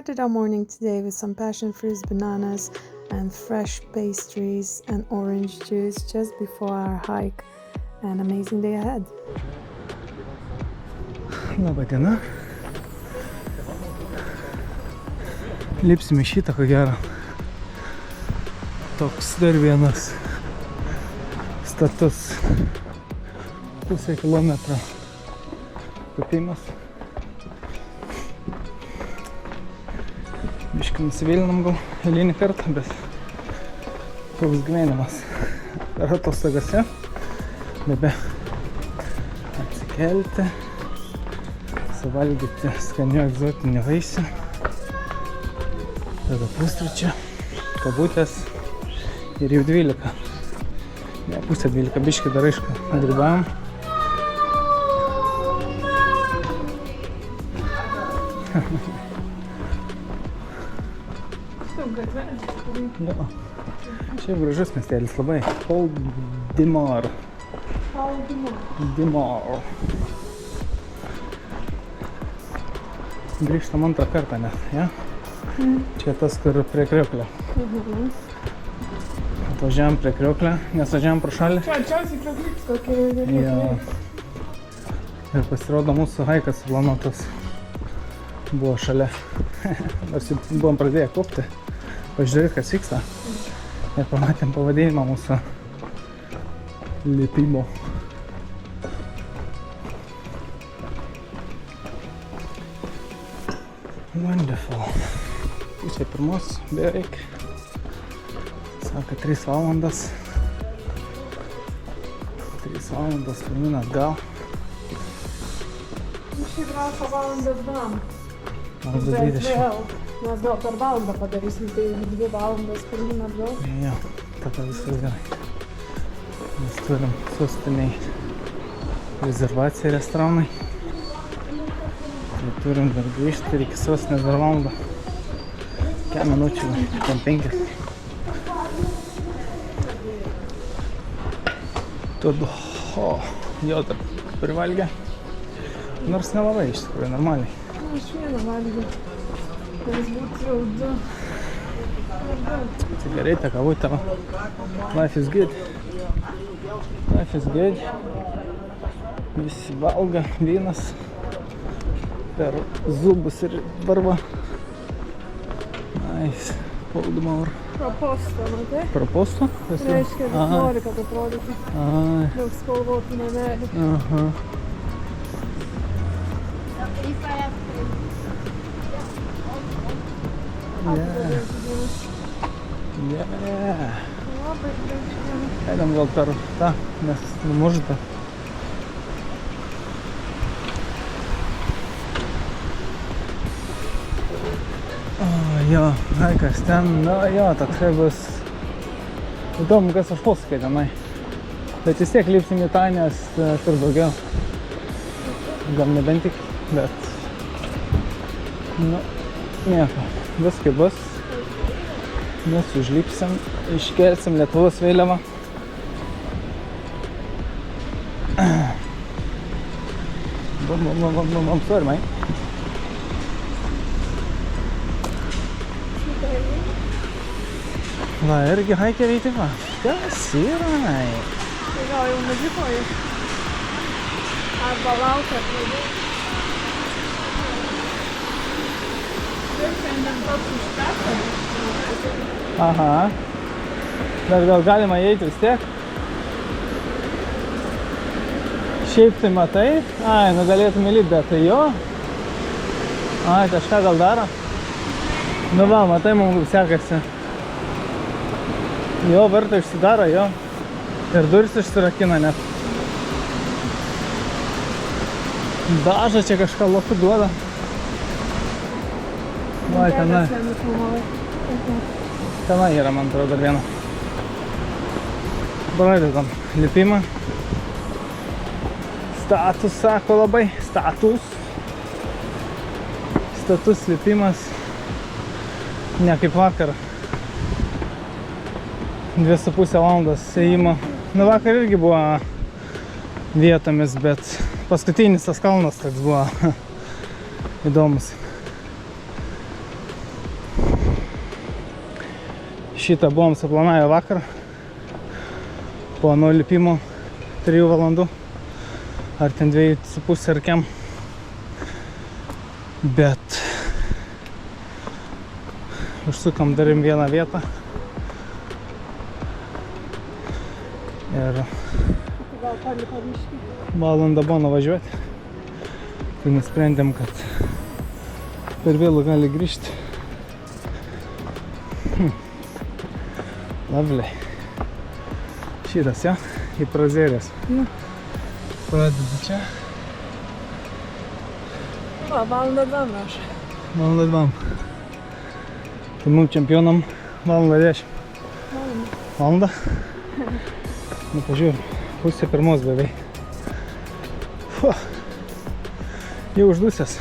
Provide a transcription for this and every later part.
started our morning today with some passion fruits, bananas, and fresh pastries and orange juice just before our hike. An amazing day ahead. Labą dieną. Lipsime šitą, ko gero. Toks dar vienas status. Pusę kilometro kopimas. Biškai nusivylinam gal eilinį kartą, bet toks gyvenimas. Per atostogose bebe atsikelti, suvalgyti skanių egzotinių vaisių, tada pusryčių, kabutės ir jau 12. Ne, pusė 12, biškai dar aišku grybavom. Jo. Šiaip gražus miestelis labai. Haldimar. Grįžtam antrą kartą net, ja? Čia tas, kur prie Krioklio. Atvažiavam prie Krioklio, nes važiavam pro šalį. Čia arčiausiai Kriokliks kokie Jo. Ir pasirodo mūsų haikas suplanuotas buvo šalia. Nors jau buvom pradėję kopti, pažiūrėti, kas vyksta. Ir pamatėm pavadinimą mūsų lipimo. Wonderful. Pusė pirmos beveik. Sako 3 valandas. 3 valandas pirmin atgal. Šiaip rašo valandas dam. Valandas Bet 20. vėl, mes gal per valandą padarysim, tai 2 valandas pirmin atgal. Jo, tada viskas gerai. Mes turim sostiniai rezervaciją restoranai. Tai turim dar grįžti ir iki sostinės dar valandą. Kiek minučių, ten 5. Tada, jo, dar privalgė. Nors nelabai iš tikrųjų, normaliai. Aš vieną valgiu. Kuris būtų jau 2. Cigaretė, kavutė. Life is good. Life is good. Visi valga, vynas. Per zubus ir varva. Nice. Haldimar. Proposto, matai? Proposto? Reiškia, kad nori, kad atrodytų. Ai. Daug spalvotų namelių. Aha. Yeah. Labai graži. Eidam gal per tą, nes numužda. Jo, haikas ten, jo, toksai bus įdomu, kas aš poskai tenai. Bet vis tiek lipsim į tą, nes tur daugiau. Gal nebent tik, bet nieko, viskai bus. Mes užlipsim, iškelsim Lietuvos vėliavą. Bum, sorry, mate. Va, irgi haikeriai taip va. Kas yra? Tai gal jau nudžiukoju. Arba laukia pradėti. Taip, šiandien toks užteko. Aha. Bet gal galima įeiti vis tiek? Šiaip tai matai? Ai, nu galėtum įlipti, bet tai jo. Ai, kažką gal daro? Nu va, matai, mums sekasi. Jo, vartai užsidaro, jo. Ir duris išsirakina net. Dažą čia kažką lopu duoda. Va, tenai. Tenai yra, man atrodo, dar viena. Pradedam lipimą. Status, sako labai. Status. Status lipimas. Ne kaip vakar. 2,5 valandos ėjimo. Nu, vakar irgi buvo vietomis, bet paskutinis tas kalnas toks buvo įdomus. Šitą buvom suplanavę vakar. Po nulipimo 3 valandų. Ar ten 2,5 ar kem. Bet užsukam darim vieną vietą. Ir valandą buvo nuvažiuoti. Tai nusprendėm, kad per vėlų gali grįžti. Lovely. Šitas, jo, į prazėrės. Pradedi čia. Va, valandą 2 rašo. Valandą 2. Tai mums čempionam valandą 10. Valandą? Nu, pažiūrėjau, pusė pirmos beveik. Jau uždusęs.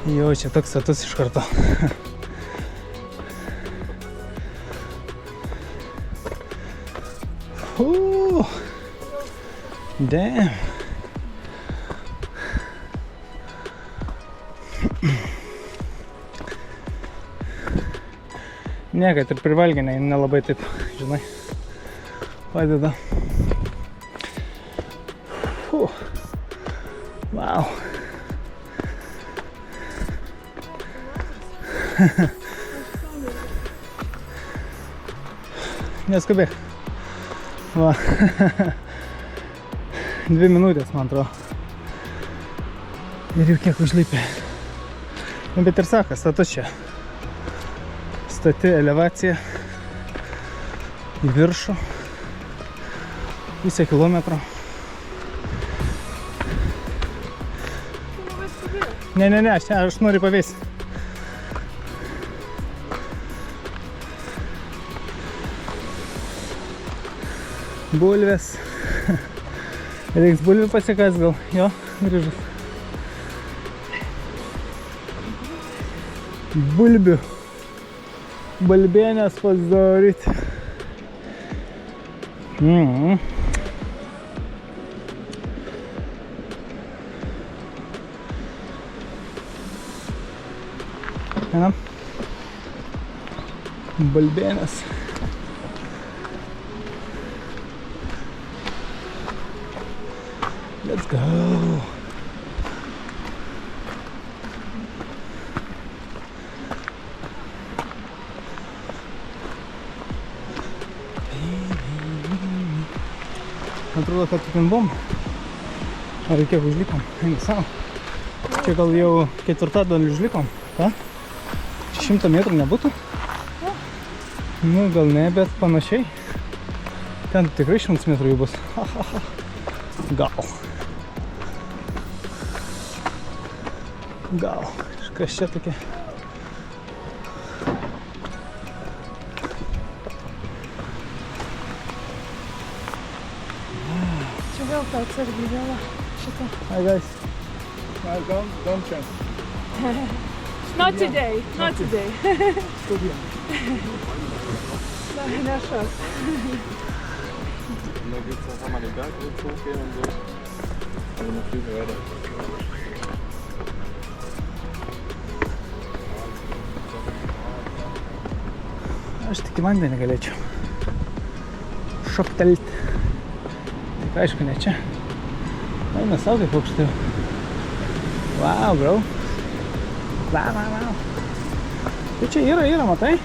Jo, čia toks status iš karto. Damn. Ne, kad ir privalginai nelabai taip, žinai, padeda. Wow. Neskubėk. Va. 2 minutės, man atrodo. Ir jau kiek užlipė. Nu, bet ir sako, status čia. Stati elevacija į viršų. Pusę kilometro. Ne, aš noriu pavėsti. Bulvės. Reiks bulvių pasikas gal. Jo, grįžus. Bulbių. Balbėnės pasidaryti. Einam. Balbėnės. Let's go. Atrodo, kad ten buvom. Ar kiek užlikom? Eina savo. Čia gal jau 4/4 užlikom. Ta? 100 metrų nebūtų? Nu, gal ne, bet panašiai. Ten tikrai 100 metrų jau bus. Gal. Kažkas čia tokia. Čia vėl ta atsargiai vėla. Šitą. Hi guys. Don't chance. Not today. Nešas. Und dann geht's einfach mal den Berg hochgehen und so. Also noch viel weiter. Aš tik į vandenį galėčiau šoptelt. Tik aišku, ne čia. Eina sau kaip aukštai. Wow, bro. Wow. Tai čia yra, matai?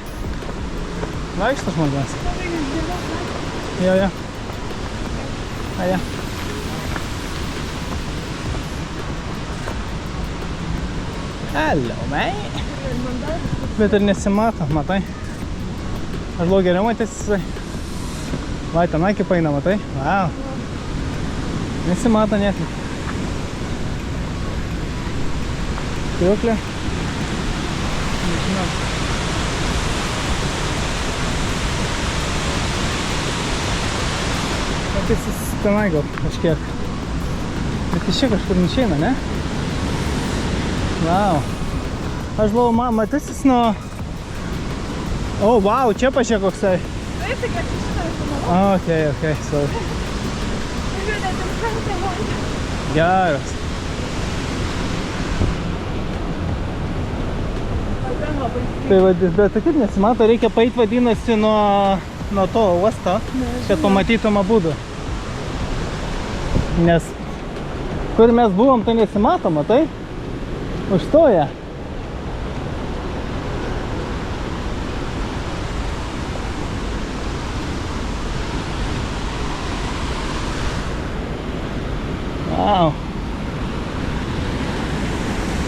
Vaikštas žmogus. Jo. Aja. Hello, mate. Bet ir nesimato, matai? Aš lau geriau matėsi. Va, tenai kaip eina, matai? Wow. Nesimato net. Kriuklė. Nežinau. Matysis tenai gal kažkiek. Bet iš čia kažkur neišeina, ne? Wow. Aš lau matysis nuo... O, wow, čia pačiak koksai. Taip, tik aš šitą filmavau. Okay, sorry. Žiūrėt, ten krantė vandenį. Geras. Tai bet kaip nesimato, reikia paeit vadinasi nuo to uosto, kad pamatytum abudu. Nes kur mes buvom, tai nesimato, matai? Užstoja. Wow.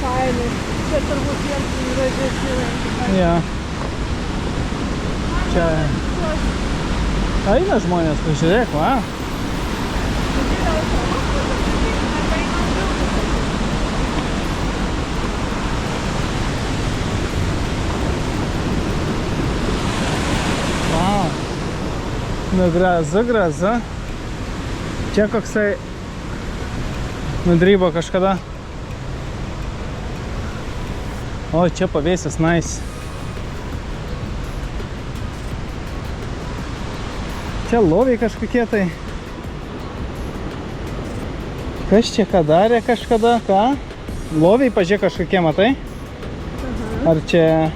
Fainai. Čia turbūt jiems gražesni renginį. Ja. Čia eina žmonės, pažiūrėk, va. Wow. Nu, grazu. Čia koksai nudrybo kažkada. O, čia pavėsis, nice. Čia loviai kažkokie tai. Kas čia ką darė kažkada, ką? Loviai, pažiūrėk, kažkokie, matai? Ar čia...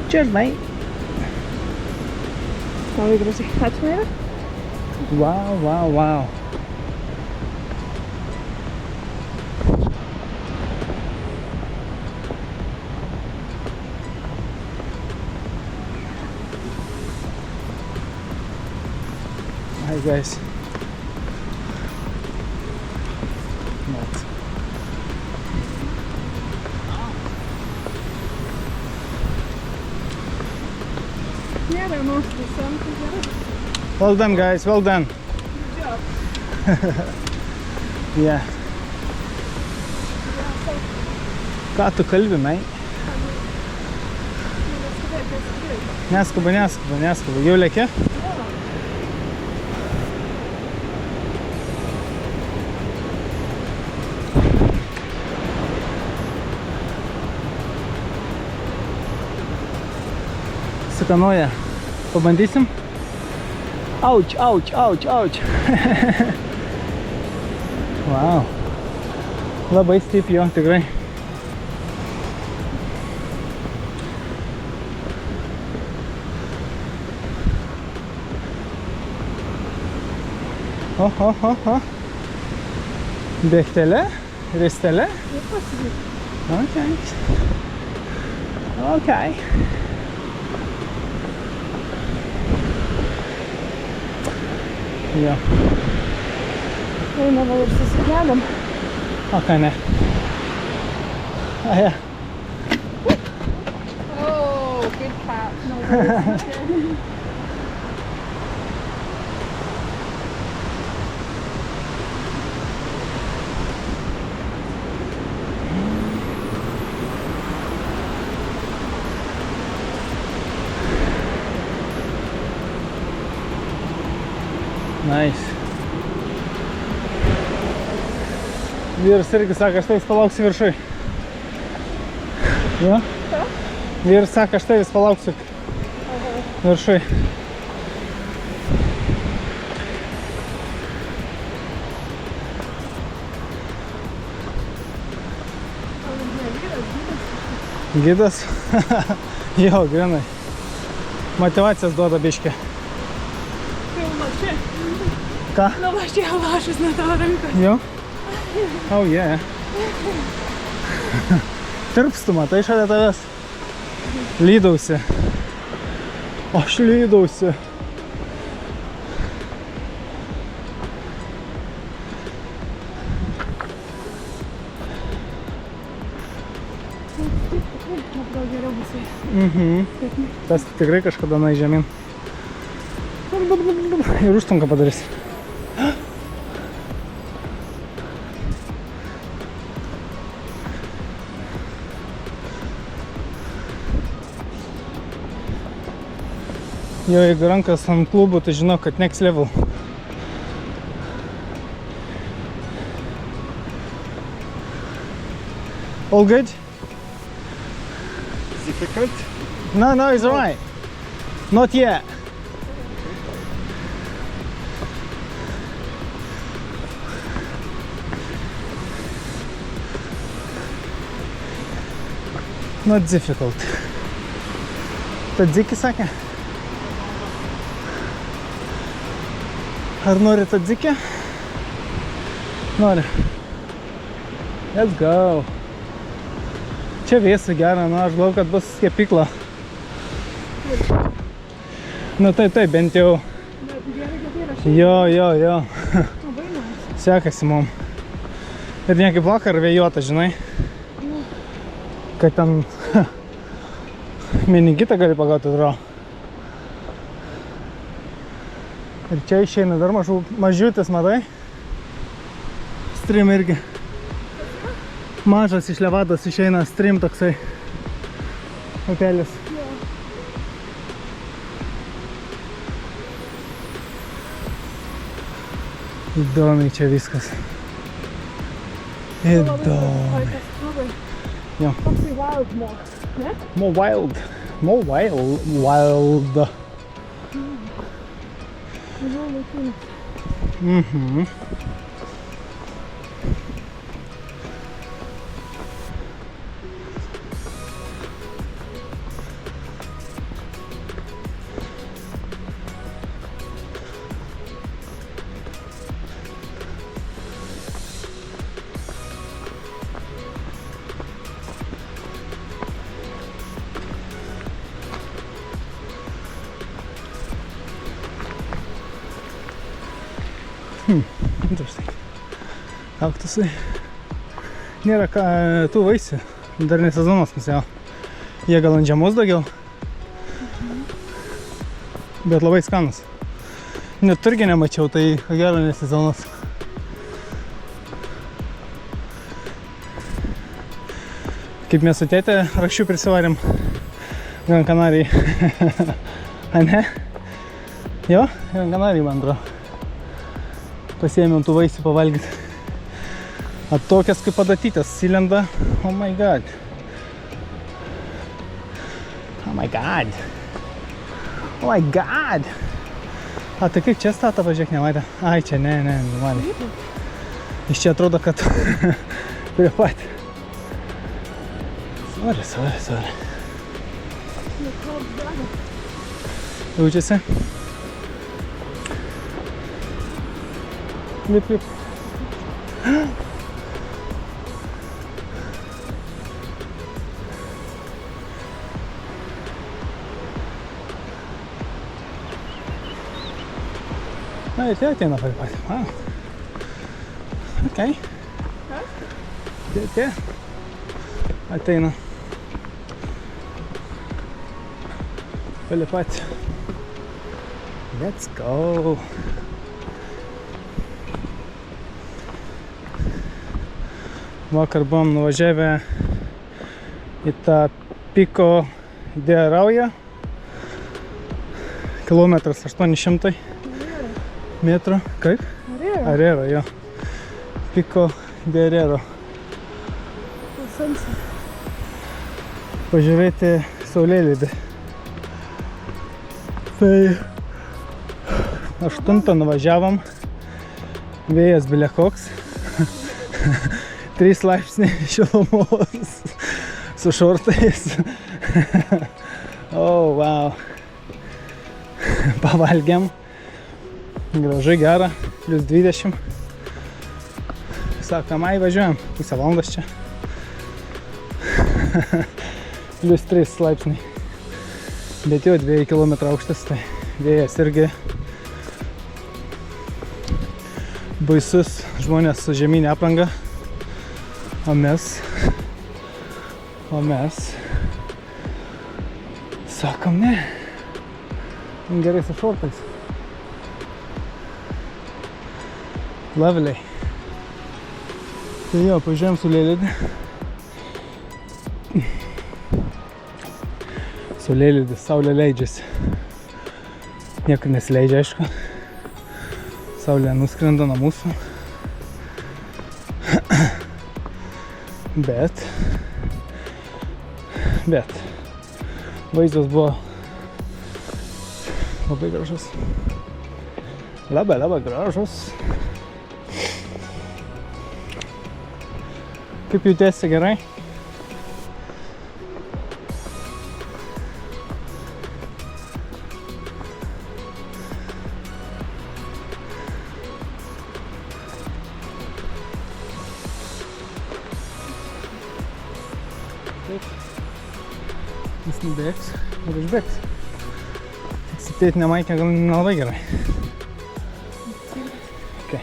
Čia, žinai. Labai gražiai. Ačiū, Maira. Wow. Hi guys. Yeah, they're mostly some together. Well done guys, well done. Good job. Yeah. Ką tu kalbi, mei? Neskuba. Jau lėkė? Sukanoja. Pabandysim? Auč. Wow. Labai steep jo, tikrai. O. Bėgtelė, ristelė. Okay. Jo. Eina val ir susikeliam. O ką ne? Ja. Oh, good cat. No worries. Nice. Vyras irgi sako, aš tai vis palauksiu viršui. Jo? Ką? Vyras sako, aš tai vis palauksiu viršui. Gidas? Jo, grinai. Motyvacijas duoda biškį. Pilna čia. Ką? Nu, va čia lašas nuo tavo rankos. Jo? Oh yeah. Tirpstu, matai šalia tavęs. Lydausi. Aš lydausi. Gal geriau bus. Tas tikrai kažkada nueis žemyn. Ir užtunką padarys. Jo, jeigu rankas ant klubų, tai žinau, kad next level. All good? Difficult? No, it's alright. Not yet. Not difficult. Tadziki sakė? Ar nori tadzikį? Nori. Let's go. Čia vėsu gera, nu aš galvoju, kad bus kepykla. Nu tai, bent jau. Jo. Sekasi mum. Ir ne kaip vakar vėjuota, žinai. Kad ten meningitą gali pagauti, atrodo. Ir čia išeina dar mažiutis, matai? Stream irgi. Mažas iš Levados išeina stream toksai. Upelis. Įdomiai čia viskas. Įdomiai. Jo. Toksai wild more, ne? More wild. Mažiau laikinis. Mhm. Interesting. Kaktusai. Nėra tų vaisių. Dar ne sezonas mes jau. Jie gal ant žiemos daugiau. Bet labai skanus. Net turgi nemačiau, tai ko gero ne sezonas. Kaip mes su tėte rakščių prisivarėm Gran Canarijai. A ne? Jo, Gran Canarijai, man atrodo. Pasiėmėm tų vaisių pavalgyti. A tokias kaip padatytas įlenda. Oh my god. Oh my god. Oh my god. A tai kaip čia stata, pažiūrėk, nematė? Ai, čia ne, normaliai. Iš čia atrodo, kad prie pat. Sorry. Jaučiasi? Lip. Na, ir tie ateina prie pat. Okay. Tie ateina. Prie pat. Let's go. Vakar buvom nuvažiavę į tą Pico de Araujo. Kilometras 800 metrų. Kaip? Arero, jo. Pico de Araujo. Pažiūrėti saulėlydį. Tai 8 nuvažiavom. Vėjas bile koks. 3 laipsniai šilumos su šortais. Oh, wow. Pavalgiam. Gražu, gera. Plius 20. Sakom, ai, važiuojam. Pusę valandos čia. Plius 3 laipsniai. Bet jau 2 km aukštas, tai vėjas irgi baisus, žmonės su žieminė apranga. O mes sakom, ne, gerai su šortais. Lovely. Tai jo, pažiūrėjom saulėlydį. Saulėlydis, saulė leidžiasi. Niekur nesileidžia, aišku. Saulė nuskrenda nuo mūsų. Bet vaizdas buvo labai gražus. Labai gražus. Kaip jautiesi, gerai? Jis nubėgs ir išbėgs. Tik su tėtinė maikė gal nelabai gerai. Okay.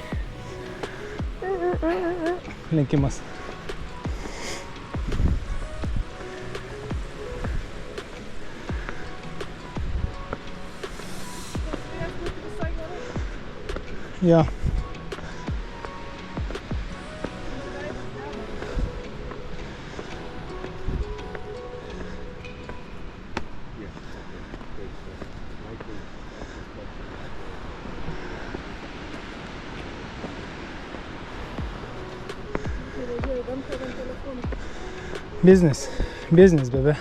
Lenkimas. Jo. Biznis, bebe.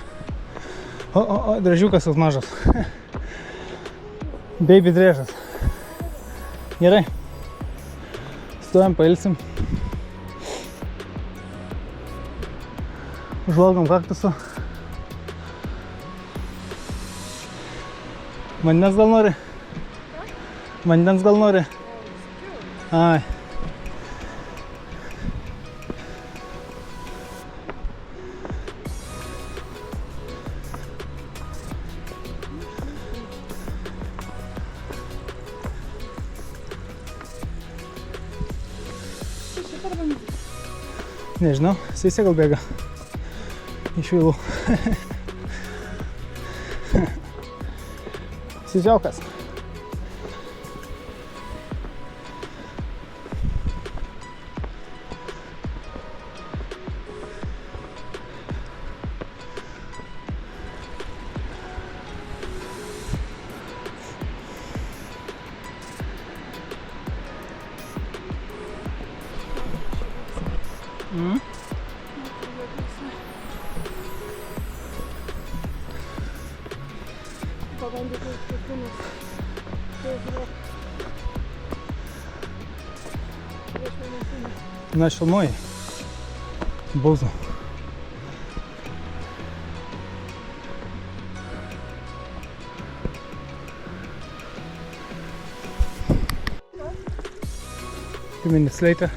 O, dražiukas toks mažas. Baby driežas. Gerai. Stojam, pailsim. Užvalgom kaktusų. Vandens gal nori? Vandens gal nori? Ai. Nežinau, jis gal bėga iš vilų. Sižiaukas. Na šilmoji. Bauzu. Few minutes later.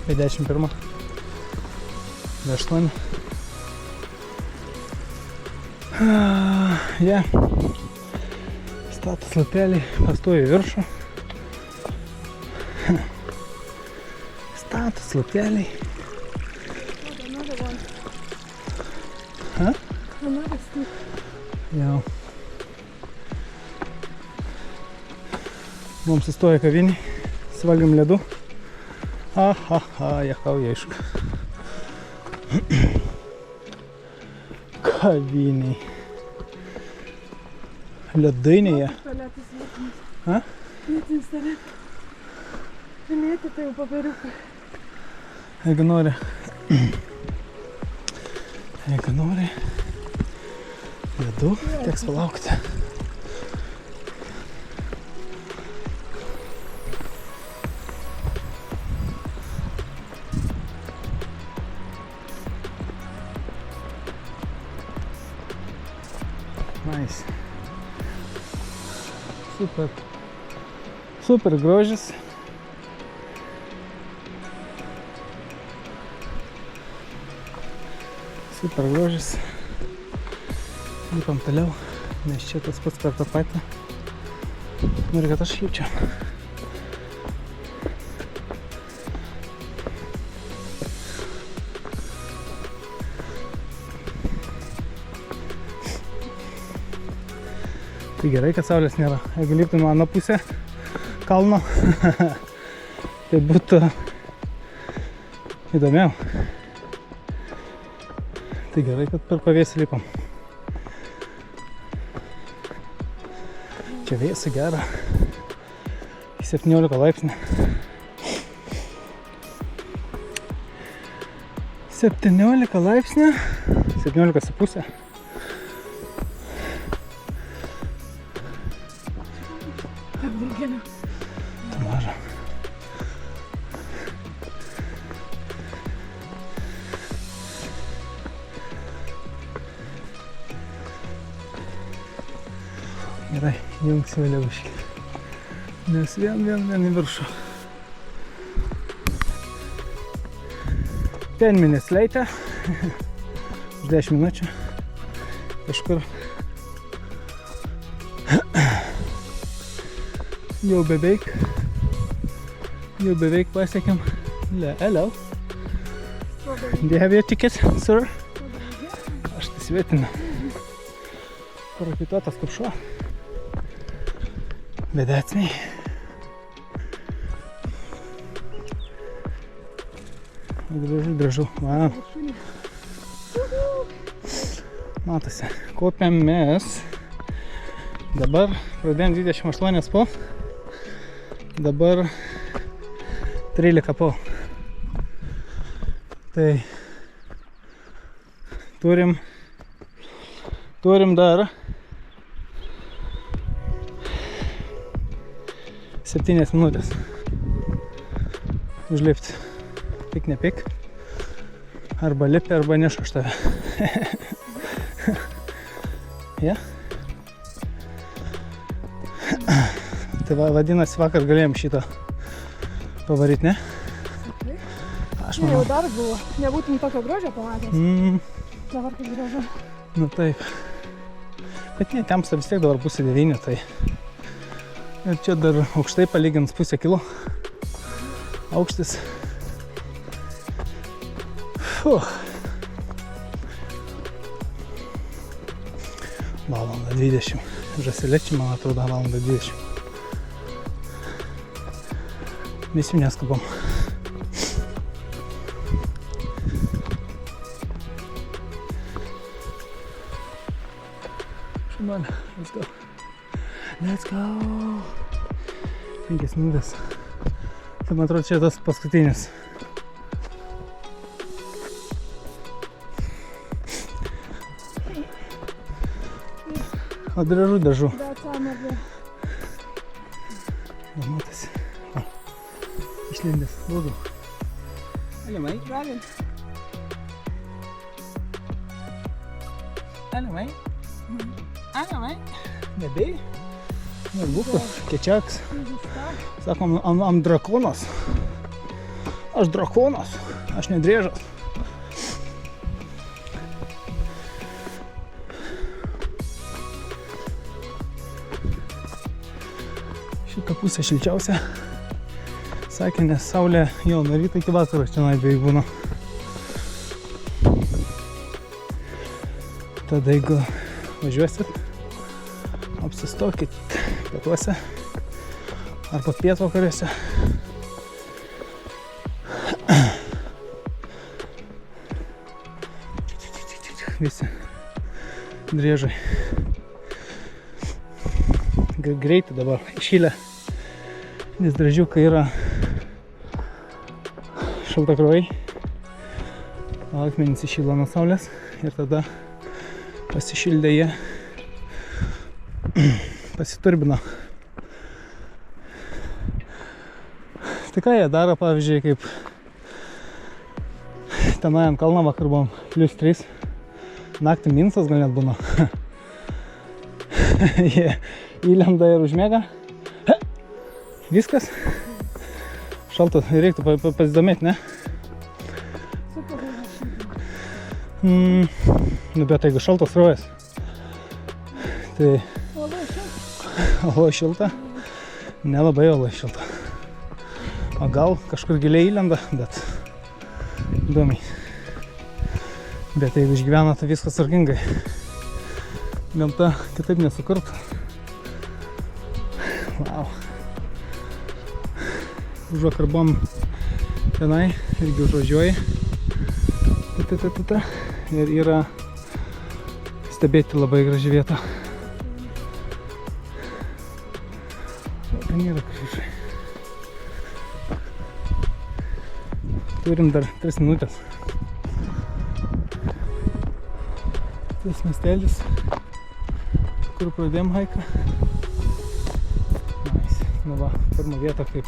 Apie 11. Be 8. Yeah. Status lapeliai pastoja į viršų. Status lapeliai. Jau. Mums sustoja kavinį, suvalgėm ledų. Jehauja. Kaviniai. Ledainėje. Ha? Pilėti tai jau papiriukai. Jeigu nori ledų, teks palaukti. Nice. Super grožis. Super grožis. Lipam toliau, nes čia tas pats per tą patį. Noriu, kad aš lipčiau. Tai gerai, kad saulės nėra. Jeigu liptum mano pusę kalno, tai būtų įdomiau. Tai gerai, kad per pavėsį lipam. Čia vėsu gera. 17 laipsnių. 17 laipsnių. 17,5. Tai maža. Gerai, jungsiu vėliau biškį. Nes vien į viršų. 10 minutes later. 10 minučių kažkur. Jau beveik pasiekėm. Hello. Do you have your ticket, sir? Aš tai svetinu. Parakituotas kaip šuo. Bet that's me. Gražu. Wow. Matosi. Kopiam mes. Dabar pradėjom 28 po. Dabar 13 po. Tai turim dar 7 minutės užlipti. Pik nepik. Arba lipi, arba nešu aš tave. Ja? Tai vadinasi, vakar galėjom šitą pavaryti, ne? Aš manau. Jau dar buvo. Nebūtum tokio grožio pamatęs. Dabar kaip gražu. Nu taip. Bet ne, temsta vis tiek dabar pusė 9, tai. Ir čia dar aukštai palygins pusę kilo. Aukštis. Valandą 20. Žaselečiai, man atrodo, valandą 20. Mes jau neskubam. Come on, let's go. Let's go. 5 minutės. Tai man atrodo, čia tas paskutinis. O dažu. Matosi. Išlindęs. Daugiau. Alimai. Alimai. Nebei. Nebūtų. Kečiaks. Sakom, am drakonas. Aš drakonas. Aš nedrėžas. Šitą pusę šilčiausia. Sakė, nes saulė jau nuo ryto iki vakaro čia beveik būna. Tada jeigu važiuosit, apsistokit pietuose arba pietvakariuose. Visi driežai. Greitai dabar iššylę, nes dražiukai yra šaltakrovai. Akmenys iššyla nuo saulės ir tada pasišildė jie, pasiturbino. Tai ką jie daro, pavyzdžiui, kaip tenai ant kalno vakar buvom +3, naktį minusas gal net būna. Jie įlenda ir užmiega. Viskas. Šaltas, reiktų pasidomėti, ne? Nu, bet jeigu šaltas rojas, tai labai šilta. Nelabai labai šilta. O gal kažkur giliai įlenda, bet įdomiai. Bet jeigu išgyvena, tai viskas tvarkingai. Gamta kitaip nesukurta. Wow. Užvakar buvom tenai, irgi užvažiuoji. Ir yra stebėti labai graži vieta. Ten yra kryžiai. Turim dar 3 minutės. Tas miestelis, kur pradėjom haiką. Nice. Nu va, pirmą vietą kaip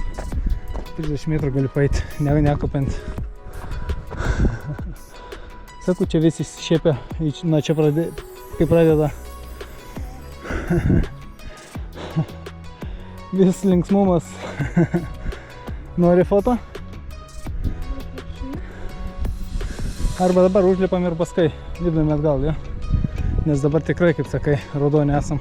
30 metrų gali paeiti, nekopant. Sakau, čia visi šiepia, na čia kai pradeda. Vis linksmumas. Nori foto? Arba dabar užlipam ir paskui lipdami atgal, jo. Nes dabar tikrai, kaip sakai, raudoni esam.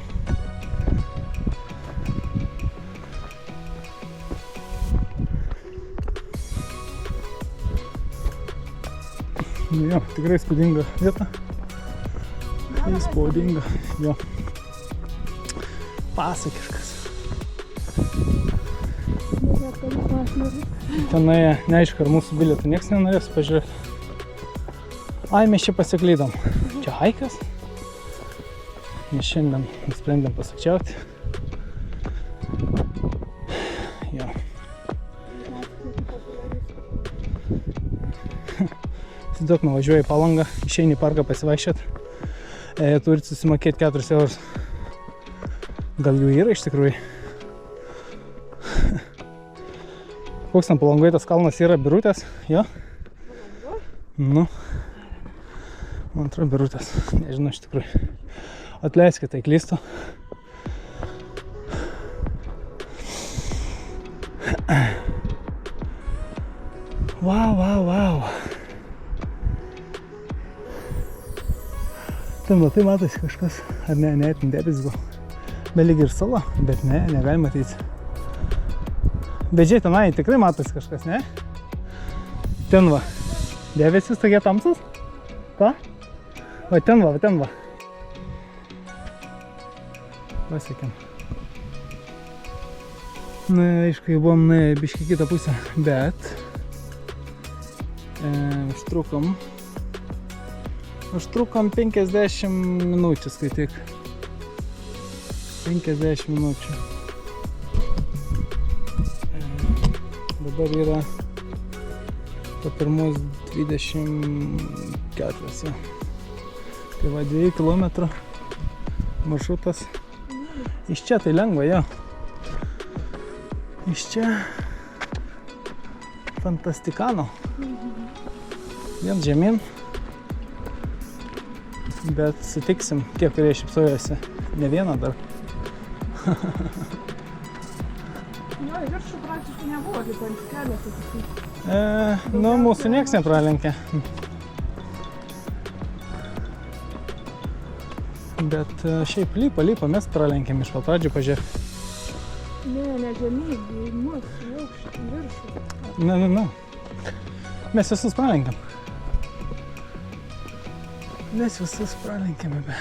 Nu jo, tikrai įspūdinga vieta. Įspūdinga, jo. Pasakiškas. Tenai neaišku, ar mūsų bilietų nieks nenorės pažiūrėti. Ai, mes čia pasiklydom. Čia haikas. Mes šiandien nusprendėm pasakčiauti. Jo. Tiesiog nuvažiuoji į Palangą, išeini į parką pasivaikščiot. Turit susimokėti 4 eurus. Gal jų yra iš tikrųjų. Koks ten Palangoje tas kalnas yra? Birutės? Jo? Nu. Man atrodo Birutės. Nežinau iš tikrųjų. Atleiskite, tai klystu. Wow. Ten matai matosi kažkas. Ar ne, ten debes gal. Lyg ir sala, bet ne, negali matyti. Bet žiūrėk, tenai tikrai matosi kažkas, ne? Ten va. Debesis tokie tamsus? Ką? Va ten va. Pasiekėm. Na, aišku, jau buvom nuėję biškį kitą pusę, bet užtrukom 50 minučių, skaityk. 50 minučių. Dabar yra po pirmus 24. Tai va 2 km maršrutas. Iš čia tai lengva, jo. Iš čia fantastikano. Vien žemyn. Bet sutiksim tie, kurie šypsojosi. Ne vieną dar. Jo, į viršų praktiškai nebuvo, kaip ant kelio sutikti. Nu, mūsų nieks nepralenkė. Bet šiaip lypa, mes pralenkėm iš pat pradžių, pažiūrėk. Ne žemyn, į mus, į aukštį, į viršų. Ne. Mes visus pralenkėm. Be.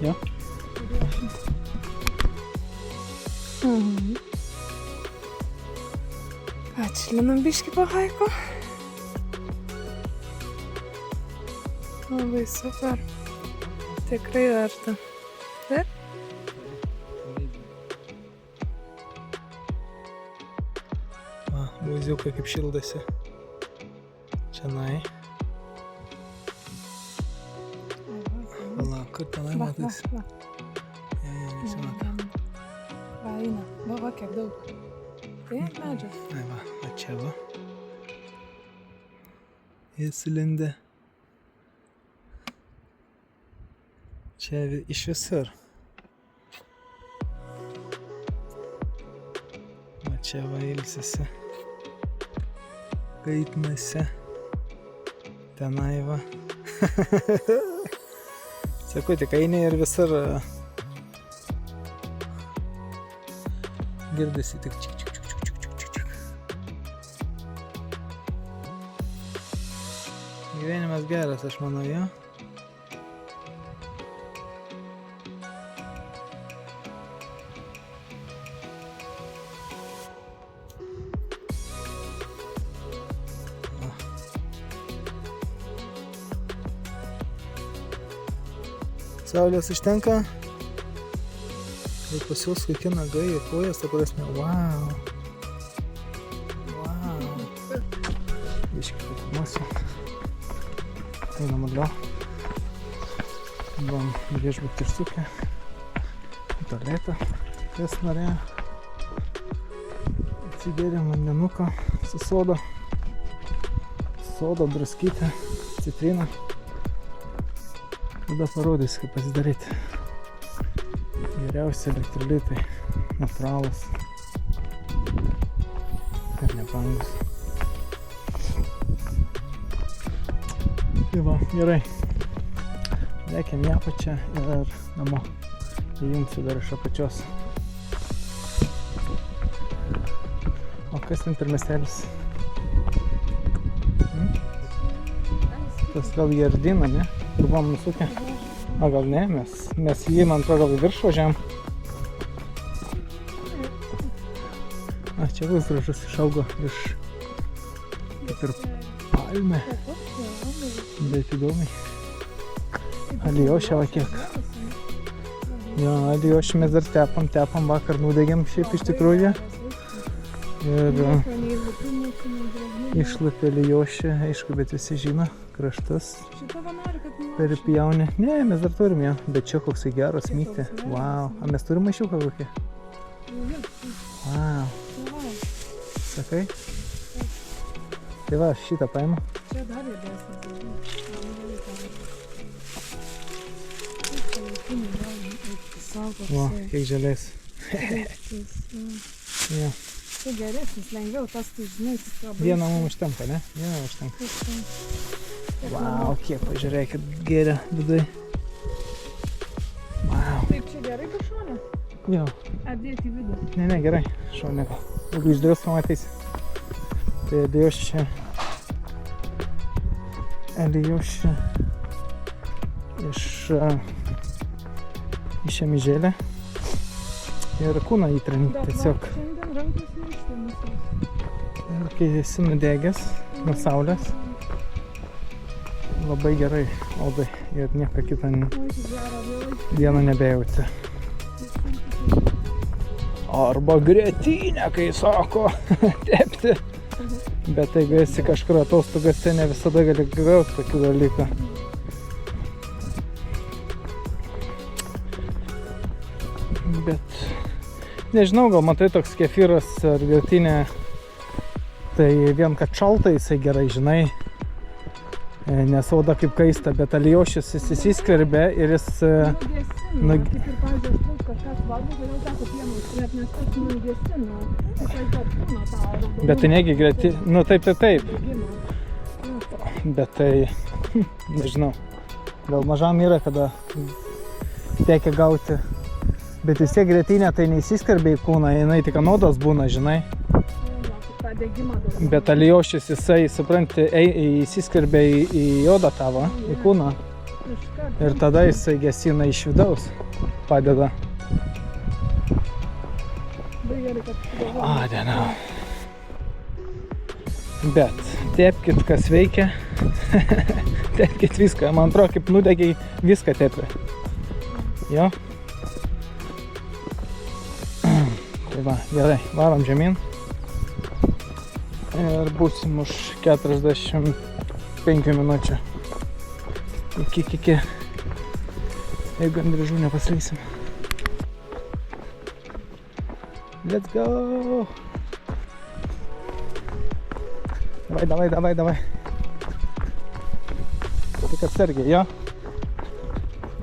Jo? Atšilinam biškį po haiku. Labai super. Tikrai verta. Taip? Vaizdiukai kaip šildasi. Čianai. Vala, kur tenai matais? Nesimato. Va, eina. Va, kiek daug. Tai medžio. Va, čia va. Jis lindė. Čia iš visur. Va, čia va ilsisi. Kaitinasi. Tenai va. Sakau, tik eini ir visur girdisi tik čik. Gyvenimas geras, aš manau, jo. Saulės užtenka. Ir pas juos kokie nagai ir kojas, ta prasme, wow. Biškį pakumasiu. Einam atgal. Buvom viešbutį išsukę. Tualetą, kas norėjo. Atsigėrėm vandenuką su soda. Soda, druskytę, citriną. Tada parodysiu, kaip pasidaryti. Geriausi elektrolitai, natūralūs. ir nebrangus. Tai va, gerai. Lėkiam į apačią ir namo. Įjungsiu dar iš apačios. O kas ten per miestelis? Tas gal Jardina, ne? Kur buvom nusukę? O gal ne? Mes jį, man atrodo, gal į viršų važiavam. A, čia bus gražus išaugo iš kaip ir palmė. Bet įdomiai. Alijošė va kiek. Jo, alijošį mes dar tepam vakar nudegėm šiaip iš tikrųjų. Ir išlapė alijošį, aišku, bet visi žino, kraštas. Per pjaunį. Ne, mes dar turim jo, bet čia koksai geras mytė. Wow. A mes turim maišiuką kokį? Wow. Sakai? Tai va, šitą paimu. Čia dar didesnis. Va, kiek žalės. Jo. Tai geresnis, lengviau, tas tu žinai, Vieną mums užtenka, ne? Vieną užtenka. Wow, kiek pažiūrėkit gėrė vidui. Wow. Taip, čia gerai be šonė? Jo. Atdėti į vidų. Ne, gerai. Šonė gal. Jeigu išdėjus pamatysi. Tai Alijošė. Alijošė. Iš Emižėlė. Ir kūną įtrini tiesiog. Šiandien rankos neištėmusios. Ir kai esi nudegęs nuo saulės, labai gerai odai ir nieko kitą dieną nebejauti. Arba grėtynę, kai sako, tepti. Bet jeigu esi kažkur atostogose, ne visada gali gauti tokių dalykų. Bet nežinau, gal matai toks kefyras ar grėtynė, tai vien kad šalta jisai gerai, žinai, nes oda kaip kaista, bet alijošis jis įsiskverbia ir jis... Kaip ir, pavyzdžiui, kažkas valgo, kodėl teko pieno užsilėt, nes tas nugesino. Tai kūno tą raudoną. Bet tai negi grėti... Nu taip. Bet tai... Nežinau. Gal mažam yra, kada tekia gauti. Bet vis tiek grėtynė tai neįsiskverbia į kūną, jinai tik ant odos būna, žinai. Bet alijošis jisai, supranti, įsiskverbia į odą tavo, į kūną. Ir tada jisai gesina iš vidaus, padeda. Dienau. Bet tepkit, kas veikia. Tepkit viską. Man atrodo, kaip nudegiai viską tepė. Jo. Tai va, gerai, varom žemyn. Ir būsim už 45 minučių. Iki. Jeigu ant grįžų nepaslysim. Let's go! Davai. Tik atsargiai, jo.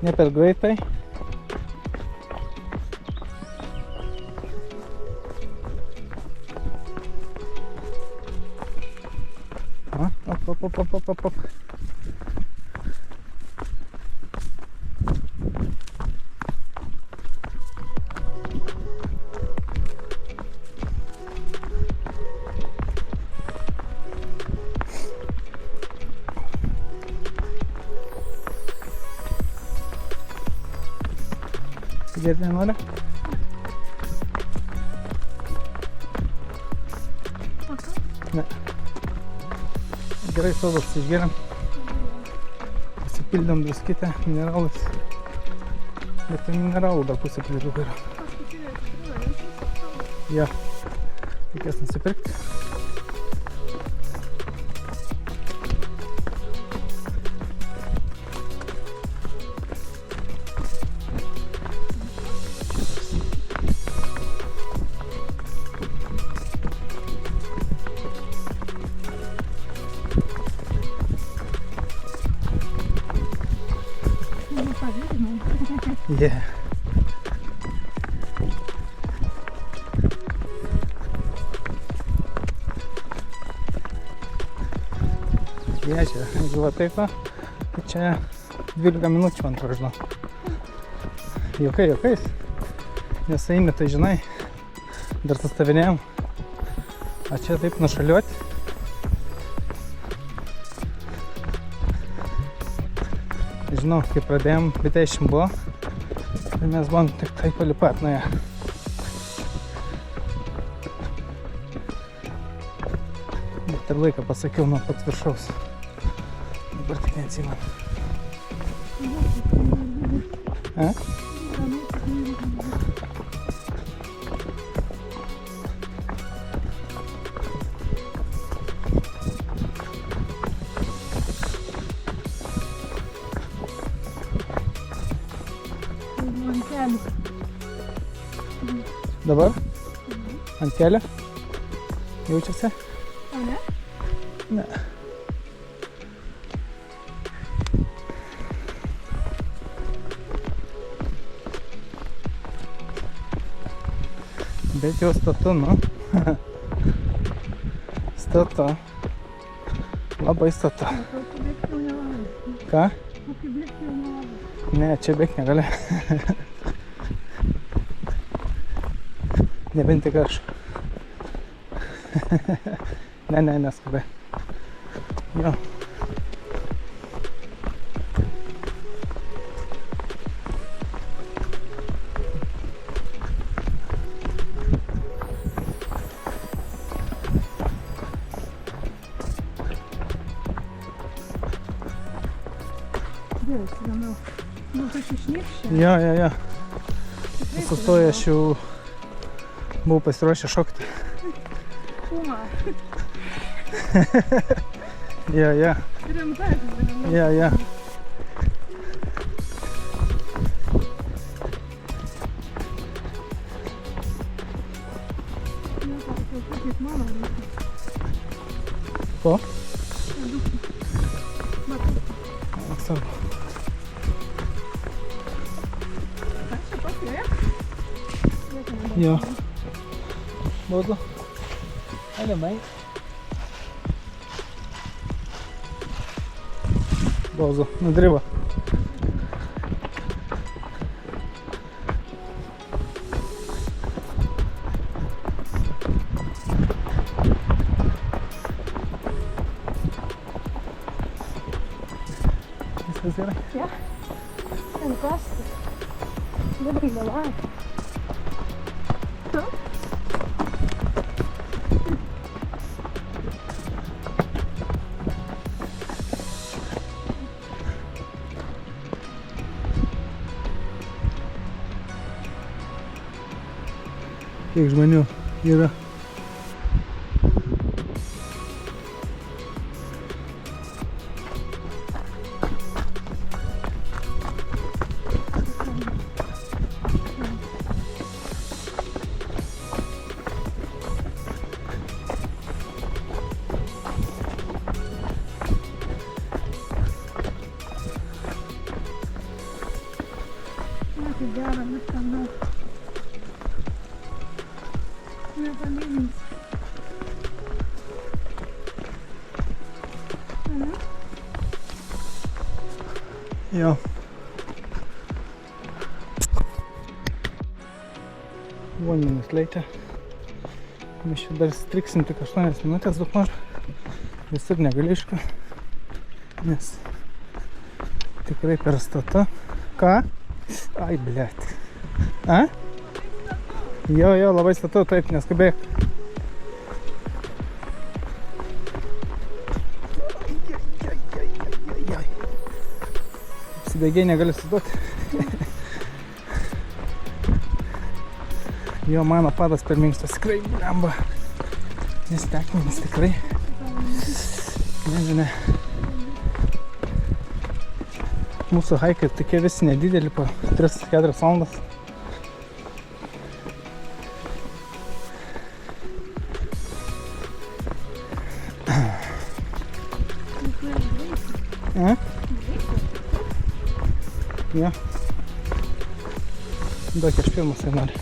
Ne per greitai. Op. Girdėjai nori? Ne. Gerai sodas išgeriam. Pasipildom druskitę, mineralus. Bet tai mineralų dar pusė pliužiukų yra. Jo. Reikės nusipirkti. Yeah. į ežerą. Jeigu va taip va, tai čia 12 minučių man atrodo. Juokais. Nes eini, tai žinai, dar sustavinėjom. A čia taip nušaliuoti. Žinau, kai pradėjom, biteišim buvo. Ir mes buvom tik tai palipat nuėję. Bet ir laiką pasakiau nuo pat viršaus. Dabar tik neatsimenu. Dabar? Ant kelio? Jaučiasi? O ne? Ne. Bet jau statu, nu. Statu. Labai statu. Ką? Ne, čia bėgt negali. Nebent tik aš. Ne, neskubai. Jo. Jo. Sustoję, aš jau buvau pasiruošę šokti. Kūma. Jo. Rimtai. Jo. Ko? Svarbu. Jo. Bozo. Hello, mate. Bozo, не треба. Ja. Fantastic. Living the life. Kiek žmonių yra. Jo. Vonėmis leitė. Mes čia dar striksim tik 8 minutės daugmaž. Visur negališka. Nes tikrai per stata. Ką? Ai, blėt. A? Jo, labai statu, taip, neskubėk. Apsidegėjai negali suduoti. Jo, mano padas per minkštas, tikrai blemba. Nes tekminis tikrai. Ne. Mūsų haikai tokie visi nedideli, po 3-4 valandas. Jo. Daug aš pirmas tai nori.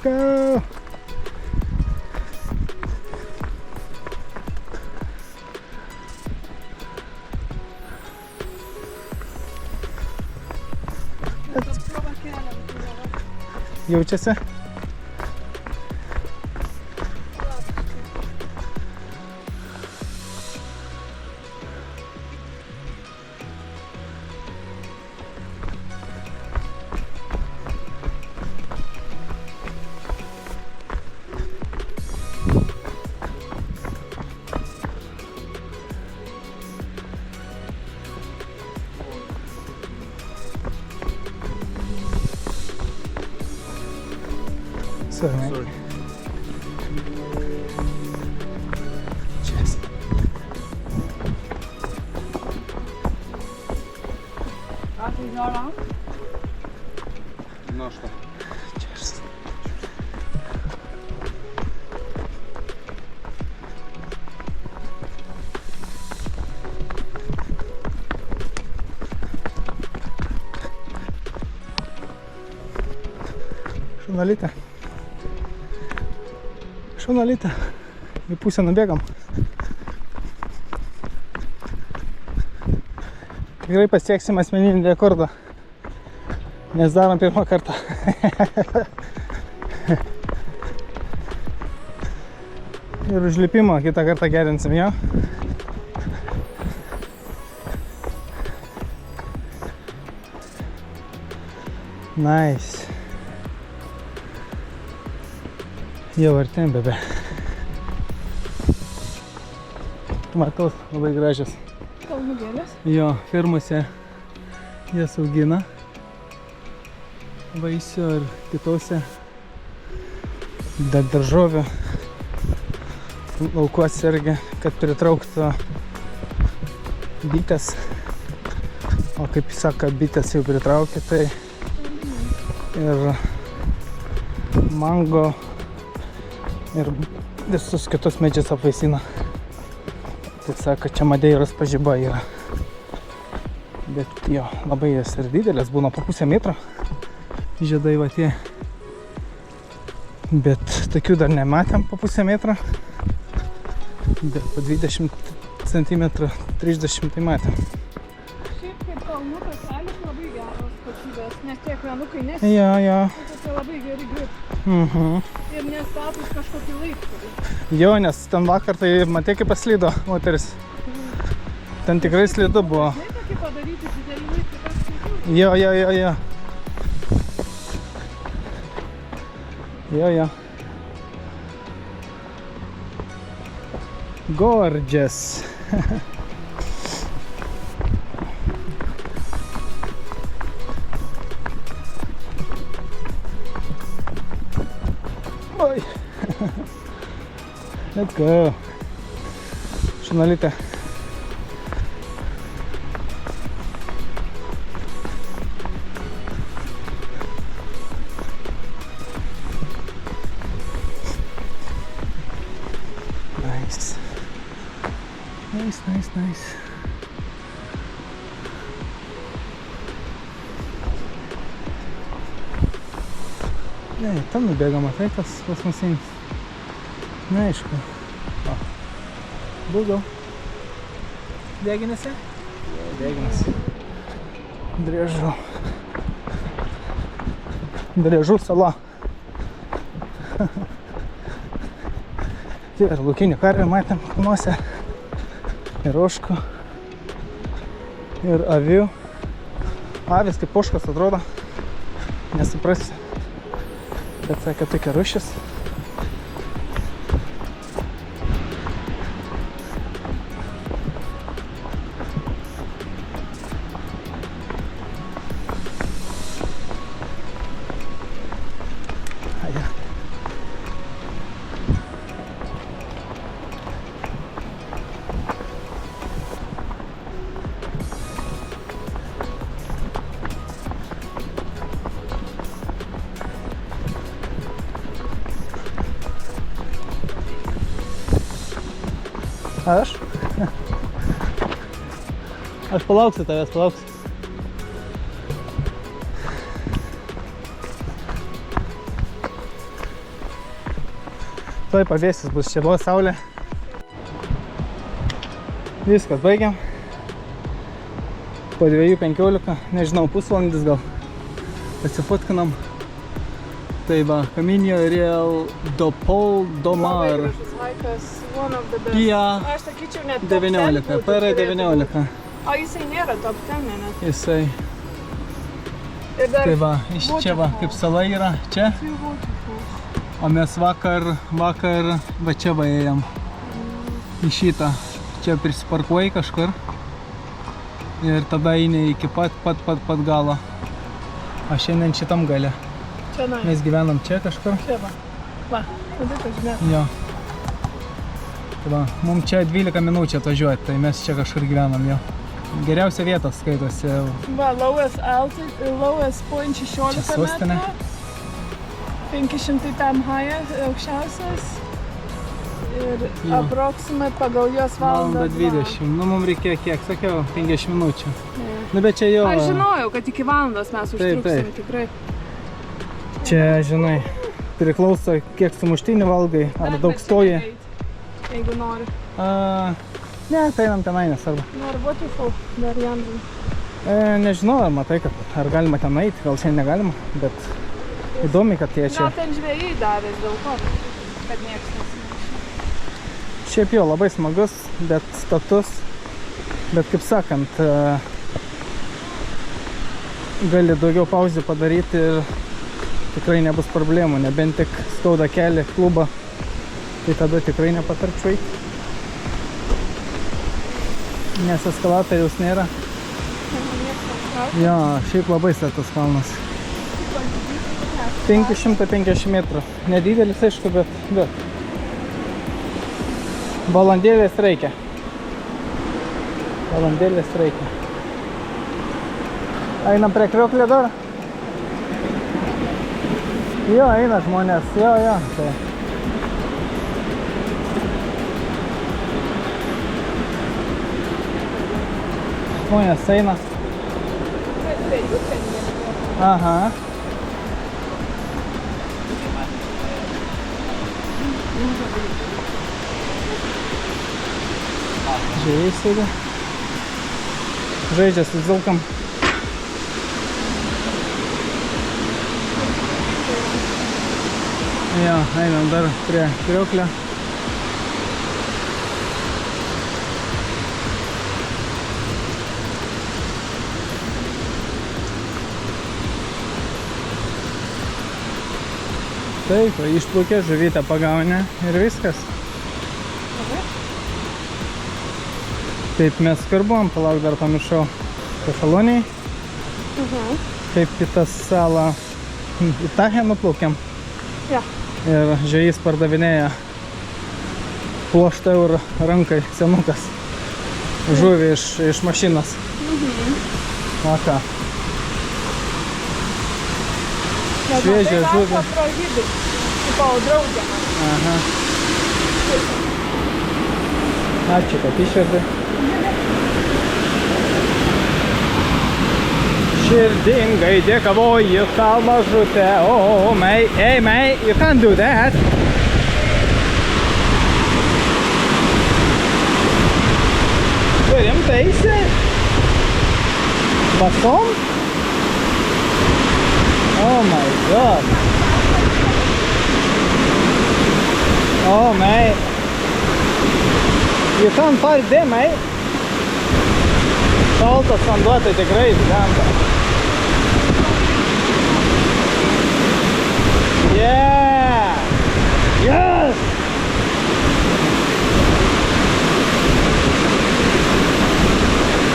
go! Jaučiasi? Sorry, mate. Sorry. Cheers. На что? Cheers. Що наліте? Що наліте? Відпуся набігом. Tikrai pasieksim asmeninį rekordą, nes darom pirmą kartą. Ir užlipimą kitą kartą gerinsim, jo? Nice. Jau artėjom, bebe. Matos, labai gražios. Kalnugėlės. Jo, fermose jas augina. Vaisių ir kitose. Dar daržovių. Laukuose irgi, kad pritrauktų bitės. O kaip sako, bitės jau pritraukia, tai ir mango ir visus kitus medžius apvaisina. Tai sako, čia Madeiros pažiba yra. Bet jo, labai jas ir didelės, būna po pusę metro. Žiedai va tie. Bet tokių dar nematėm po pusę metro. Bet po 20 cm, 30 tai matėm. Šiaip kaip kalnų takelis labai geros kokybės, nes tie akmenukai Jo. tai labai geri grip. Ir nestatus kažkokį laiptį. Jo, nes ten vakar tai matė, kaip paslydo moteris. Ten tikrai slidu buvo. Žinai, tokį padaryti didelį laiptį, kas skaičiu. Jo. Gorgeous. Oi. Let's go. Šunalytė. Nice. Ne, tam nubėga, matai, tas plastmasinis. Neaišku. O. Daugiau. Deginasi? Deginasi. Driežų sala. Ir laukinių karvių matėm kalnuose. Ir ožkų. Ir avių. Avis kaip ožkos atrodo. Nesuprasi. Bet sakė, tokia rūšis. Aš? Aš palauksiu tavęs, palauksiu. Tuoj pavėsis bus, čia buvo saulė. Viskas, baigiam. Po 2:15, nežinau, pusvalandis gal. Pasifotkinam. Tai va, Camino Real do Pol do Mar. Ja, Aš sakyčiau, net 19, PR 19. O jisai nėra top 10, net. Jisai. Ir dar Tai va, iš čia va, kaip sala yra, čia. O mes vakar va čia va ėjom. Į šitą. Čia prisiparkuoji kažkur. Ir tada eini iki pat galo. O šiandien šitam gale. Čia nai. Mes gyvenam čia kažkur. Čia va. Va, tada pažinė. Jo. Tai va, mums čia 12 minučių atvažiuoti, tai mes čia kažkur gyvenam jo. Geriausia vieta skaitosi. Va, lowest point 16 Čia sostinė. metrų. 500 pm aukščiausias. Ir Jo. approximate pagal jos valandą 1:20. Nu, mums reikėjo kiek, sakiau, 50 minučių. Nu, bet čia jau... Aš žinojau, kad iki valandos mes užtruksim, taip. tikrai. Čia, žinai, priklauso, kiek sumuštinį valgai, ar daug stoji. Jeigu nori. Ne, tai einam tenai, nesvarbu. Nori waterfall, dar jandam. Nežinau, ar matai, kad ar galima ten eiti, gal šiandien negalima, bet įdomi, kad jie čia. Gal ten žvejai davės dėl to, kad nieks nesimaišė. Šiaip jo, labai smagus, bet status. Bet kaip sakant, gali daugiau pauzių padaryti ir tikrai nebus problemų, nebent tik skauda kelią, klubą. Tai tada tikrai nepatarčiau eiti. Nes eskalatoriaus nėra. Jo, šiaip labai status kalnas. 550 metrų. Nedidelis, aišku, bet. Valandėlės reikia. Valandėlės reikia. Einam prie krioklio dar? Jo, eina žmonės. Jo. Tai. Žmonės eina. Aha. Žvejai sėdi. Žaidžia su dzilkam. Jo, einam dar prie krioklio. Taip, išplaukė, žuvytę pagaunė ir viskas. Taip, mes kur buvom, palauk, dar pamiršau. Kefaloniai. Kaip į tą salą, į Tahę nuplaukėm. Ja. Ir žvejys pardavinėja pluoštą eurų rankai, senukas. Žuvį iš mašinos. O ką? Šviežia žuvį. Tai prohibit, tipo draudžiama. Aha. Ačiū, kad išvedai. Širdingai dėkavoju tau mažutė. Oh, mate, hey mate, you can't do that. Turim teisę. Basom? Oh my god. Oh mate. You can't fight them, mate. Šaltas vanduo tai tikrai skamba. Yeah! Yes!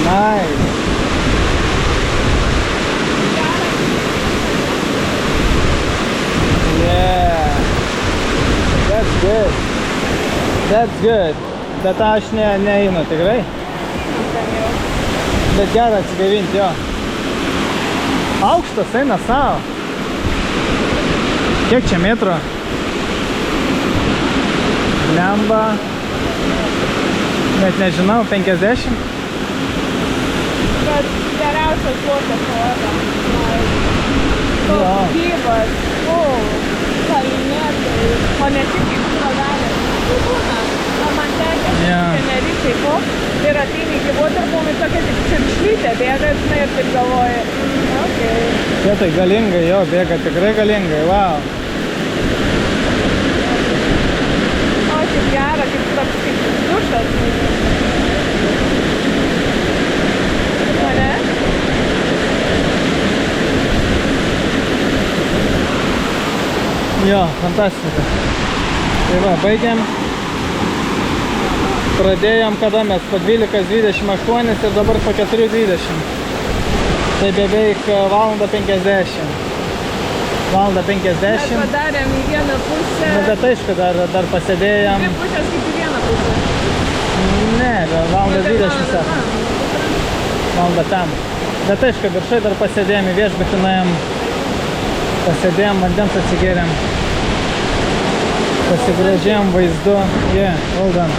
Nice. Yeah. That's good. That's good. Bet aš neeinu tikrai. Bet gerai atsigaivinti jo. Aukštas eina savo. Kiek čia metrų? Lemba. Net nežinau, 50? Bet geriausias waterfallas. Toks gyvas, kalnėtai, o ne tik iš pradės. Man tekia, Jo. Tenerifei kop ir ateini iki Waterfall ir tokia tik čiurkšlytė bėga, žinai, ir taip galvoji. Okay. Čia tai galingai, jo, bėga tikrai galingai, wow. O, kaip gera, kaip toks kaip dušas. Mane? Jo, fantastika. Tai va, baigiam. Pradėjom kada mes po 12:28 ir dabar po 4:20. Tai beveik valandą 50. Valandą 50. Mes padarėm į vieną pusę. Nu, bet aišku, dar pasėdėjom. Dvi pusės kaip į vieną pusę. Ne, valandą 20 sako. Valandą tam. Bet aišku, viršai dar pasėdėjom į viešbutį, nuėjom. Pasėdėjom, vandens atsigėrėm. Pasigražėjom vaizdu. Yeah, hold on.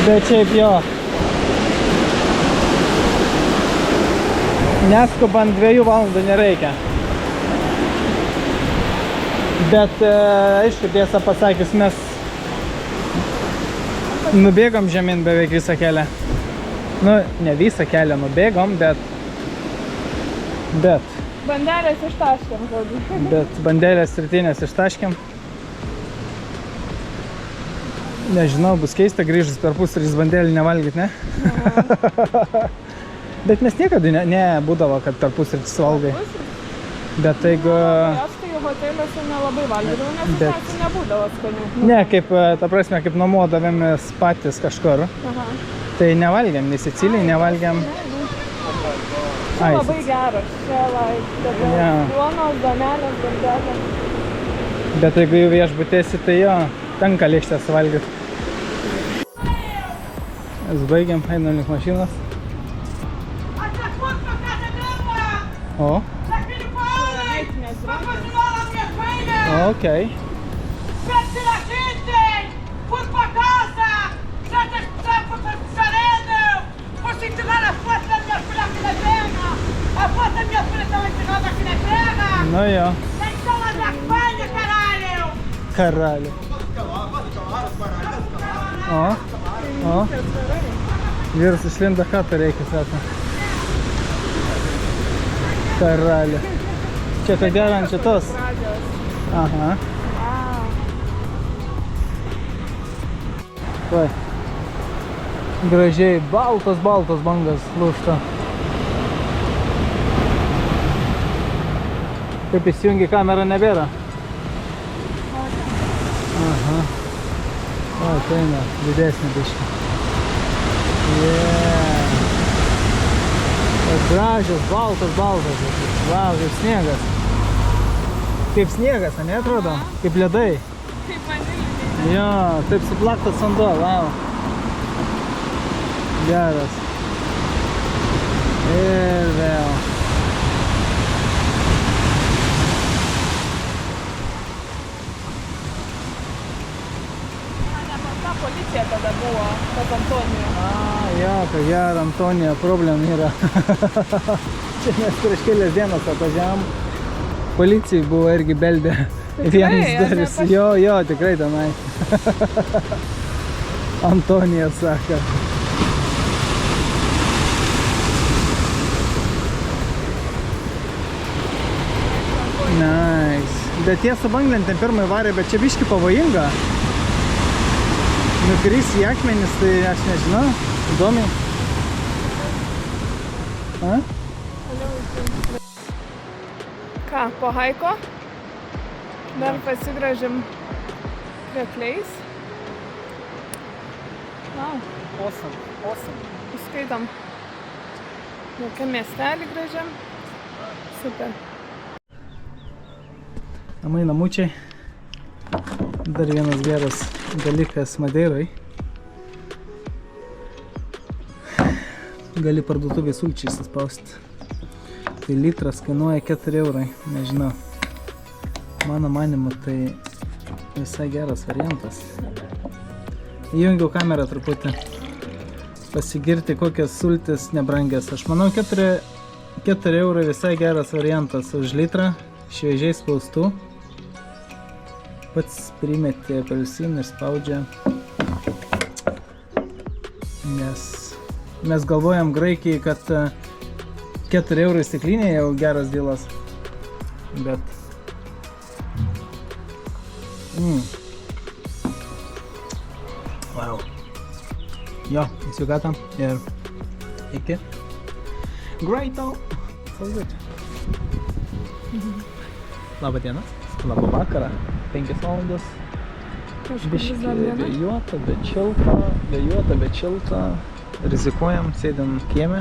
Bet šiaip jo. Neskubant 2 valandų nereikia. Bet, aišku, tiesą pasakius, mes nubėgom žemyn beveik visą kelią. Nu, ne visą kelią nubėgom, bet Bandelės ištaškėm, galbūt. Bet bandelės rytinės ištaškėm. Nežinau, bus keista grįžus per pusrytis bandelį nevalgyt, ne? Bet mes niekada nebūdavo, kad per pusrytis valgai. Bet jeigu... Aš tai hoteliuose nelabai valgydavau, nes Bet- iš nebūdavo skanių. Ne, kaip, ta prasme, kaip nuomodavėmės patys kažkur. Aha. Tai nevalgėm, nei Sicilijai nevalgėm. Čia Ai, labai geras. Čia Jo. duonos, banelės, bandelės. Bet jeigu jau viešbutėsi, tai jo, tenka lėkštę suvalgyt. Mes baigiam, einam link mašinos. O, Vietinės draugės. okei. Pezzi la gente! Furbo a casa! State sarendo! Posso enterrar a foto da minha filha aqui na terra! A foto da minha filha tá enterrada aqui na terra! Nu jo, Tem que estar lá na Espanha, caralho! karalių. O, vyras išlindo, ką tai reikia, sako. Karalių. Čia ko gero ant šitos. Aha. Va. Gražiai baltos bangas lūžta. Kaip įsijungi kamerą nebėra? Aha. O, ateina, didesnė biškį. Yeah. Gražios, baltos. Vau, kaip sniegas. Kaip sniegas, ane atrodo? Kaip ledai. Kaip vanilė. Jo, taip suplaktas vanduo, vau. Geras. Ir vėl. Ta policija tada buvo, pas Antonijų. Jo, ko gero, Antonija, problem yra. Čia mes prieš kelias dienas atvažiavom. Policijai buvo irgi beldė vienas aš duris. nepaž- Jo, tikrai tenai. Antonija sako. Nice. Bet jie su banglentėm pirmai varė, bet čia biški pavojinga. Nukris į akmenis, tai aš nežinau. Įdomiai. A? Ką, po haiko? Dar pasigražim kriokliais. Vau, Awesome. įskaitom. Kokią miestelį gražiam. Super. Namai namučiai. Dar vienas geras dalykas Madeirai. Gali parduotuvėje sulčiais įspausti. Tai litras kainuoja 4 eurai, nežinau. Mano manimu, tai visai geras variantas. Įjungiau kamerą truputį. Pasigirti kokias sultis nebrangias. Aš manau 4 eurai visai geras variantas už litrą šviežiai spaustų. pats primetė apelsiną ir spaudžia. Nes mes galvojam Graikijai, kad 4 eurai stiklinė jau geras dėlas. Bet... Wow. Jo, įsiugatą ir iki. Greito! So good. Labą dieną, labą vakarą, 5 valandos. Biškį vėjuota, bet šilta. Rizikuojam, sėdėm kieme.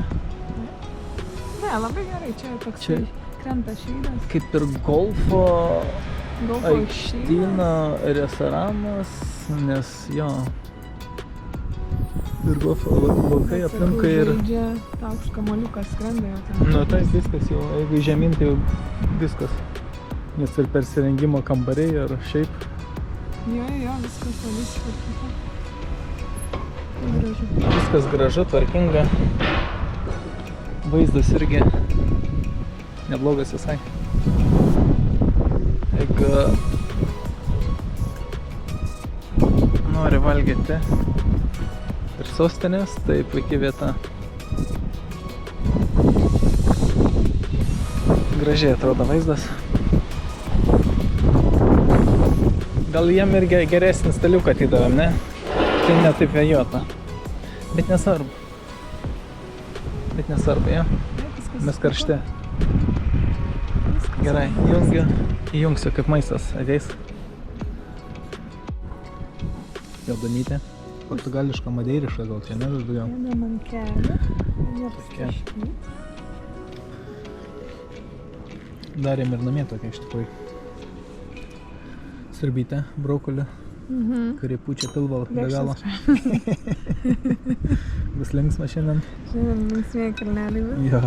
Ne, labai gerai, čia toks Čia- krenta šydas. Kaip ir golfo aikštyna, restoranas, nes jo. Ir golfo laukai aplinkai ir... Žaidžia, toks kamoliukas skrenda jau ten. Nu tai viskas jau, jeigu žemyn, tai jau viskas. Nes ir persirengimo kambariai ir šiaip. Jo, viskas labai sutvarkyta. Gražu. Viskas gražu, tvarkinga. Vaizdas irgi neblogas visai. Jeigu nori valgyti ir sostinės, tai puikiai vieta. Gražiai atrodo vaizdas. Gal jiem ir geresnį staliuką atidavėm, ne? Tai ne taip vėjuota. Bet nesvarbu. Jo. Mes karšte. Gerai, įjungsiu kaip maistas ateis. Jodanytė. Portugališka, madeiriška gal čia, ne? Daugiau. Ėmė man kelią. Neapstaškyti. Darėm ir namie tokia iš tikrųjų. Sirbytę, brokolį, kurį pučia pilvą be galo. Bus linksma šiandien. Šiandien linksmieji kalneliai vis. Jo,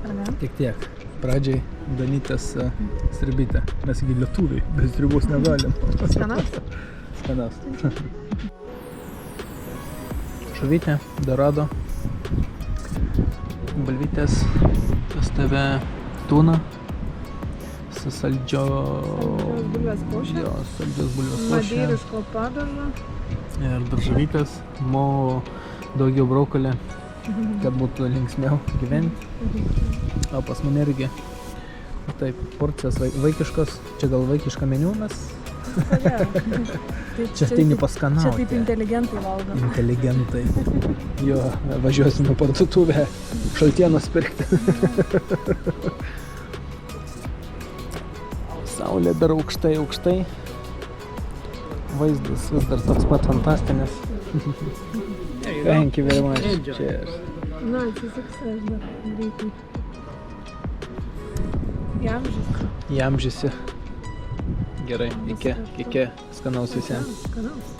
Ar ne? tiek. Pradžiai Danytės sirbytę. Mes gi lietuviai, be sriubos negalim. Skanas? Skanas. Žuvytė, dorado. Bulvytės, pas tave tuna. Su saldžios bulvės košė. Jo, saldžios bulvės košė. Madeiriško padažo. Ir daržovytės, daugiau brokolį, kad būtų linksmiau gyventi. O pas mane irgi taip, porcijos vaikiškos, čia gal vaikiška meniu mes. Čia tai nepaskanauti. Čia taip inteligentai valgo. Inteligentai. Jo, važiuosime parduotuvę šaltienos pirkti. Saulė dar aukštai. Vaizdas vis dar toks pat fantastinis. Thank you very much. Cheers. Na, atsisuksai aš dar greitai. Jamžys. Įamžysi. Gerai, iki skanaus visiems. Skanaus.